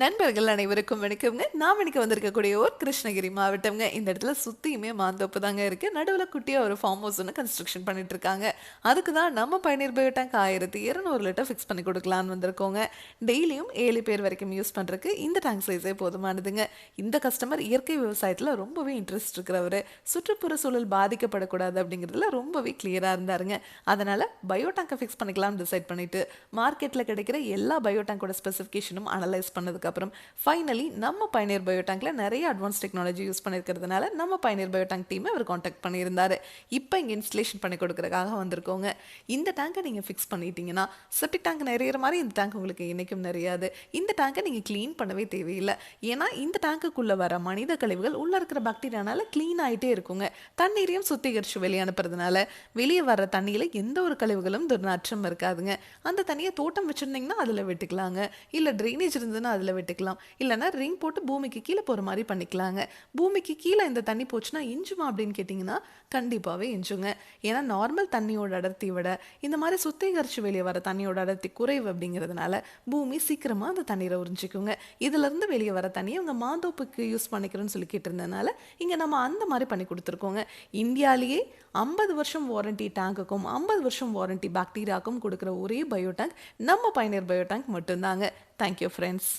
நண்பர்கள் அனைவருக்கும் வணக்கம்ங்க. நான் இன்னைக்கு வந்திருக்கக்கூடிய ஒரு கிருஷ்ணகிரி மாவட்டம்ங்க. இந்த இடத்துல சுத்தியுமே மாந்தோப்பு தாங்க இருக்கு. நடுவுல குட்டியா ஒரு ஃபார்ம் ஹவுஸ் ஒன்று கன்ஸ்ட்ரக்ஷன் பண்ணிட்டு இருக்காங்க. அதுக்கு தான் நம்ம பயனீர் பயோ டேங்க் 1200 லிட்டர் ஃபிக்ஸ் பண்ணி கொடுக்கலான்னு வந்திருக்கோங்க. டெய்லியும் 7 பேர் வரைக்கும் யூஸ் பண்றதுக்கு இந்த டேங்க் சைஸே போதுமானதுங்க. இந்த கஸ்டமர் இயற்கை விவசாயத்துல ரொம்பவே இன்ட்ரெஸ்ட் இருக்கிறவரு. சுற்றுப்புற சூழல் பாதிக்கப்படக்கூடாது அப்படிங்கிறதுல ரொம்பவே கிளியரா இருந்தாருங்க. அதனால பயோ டேங்கை ஃபிக்ஸ் பண்ணிக்கலாம்னு டிசைட் பண்ணிட்டு மார்க்கெட்ல கிடைக்கிற எல்லா பயோ டேங்கோட ஸ்பெசிஃபிகேஷனும் அனலைஸ் பண்ணதுக்கு அப்புறம் ஃபைனலி நம்ம பயனீர் பயோ டேங்க்ல நிறைய அட்வான்ஸ் டெக்னாலஜி யூஸ் பண்ணிருக்கிறதுனால நம்ம பயனீர் பயோ டேங்க் டீமை அவர் காண்டாக்ட் பண்ணியிருந்தாரு. இப்போ இங்கே இன்ஸ்டலேஷன் பண்ணி கொடுக்கறதுக்காக வந்திருக்கோங்க. இந்த டேங்கை நீங்கள் ஃபிக்ஸ் பண்ணிட்டீங்கன்னா செப்டிக் டேங்க் நிறையிற மாதிரி இந்த டேங்க் உங்களுக்கு என்னைக்கும் நிறையாது. இந்த டேங்கை நீங்கள் க்ளீன் பண்ணவே தேவையில்லை. ஏன்னா இந்த டேங்குக்குள்ளே வர மனித கழிவுகள் உள்ளே இருக்கிற பாக்டீரியானால க்ளீன் ஆகிட்டே இருக்குங்க. தண்ணீரையும் சுத்திகரித்து வெளியே அனுப்புறதுனால வெளியே வர்ற தண்ணியில் எந்த ஒரு கழிவுகளும் துர்நாற்றம் இருக்காதுங்க. அந்த தண்ணியை தோட்டம் வச்சுருந்தீங்கன்னா அதில் விட்டுக்கலாங்க. இல்லை ட்ரைனேஜ் இருந்ததுன்னா அதில் விட்டுக்கலாம். இல்லைன்னா ரிங் போட்டு பூமிக்கு கீழே போகிற மாதிரி பண்ணிக்கலாங்க. பூமிக்கு கீழே இந்த தண்ணி போச்சுன்னா இஞ்சுமா அப்படின்னு கேட்டிங்கன்னா கண்டிப்பாகவே இஞ்சுங்க. ஏன்னா நார்மல் தண்ணியோட அடர்த்தி விட இந்த மாதிரி சுத்திகரித்து வெளியே வர தண்ணியோட அடர்த்தி குறைவு அப்படிங்கிறதுனால பூமி சீக்கிரமாக அந்த தண்ணீரை உறிஞ்சிக்குங்க. இதிலிருந்து வெளியே வர தண்ணியை அவங்க மாந்தோப்புக்கு யூஸ் பண்ணிக்கிறோன்னு சொல்லி கேட்டிருந்ததுனால இங்கே நம்ம அந்த மாதிரி பண்ணி கொடுத்துருக்கோங்க. இந்தியாவிலேயே 50 வருஷம் வாரண்டி டேங்குக்கும் 50 வருஷம் வாரண்டி பாக்டீரியாவுக்கும் கொடுக்குற ஒரே பயோ டேங்க் நம்ம பயனீர் பயோ டேங்க் மட்டும்தாங்க. Thank you friends.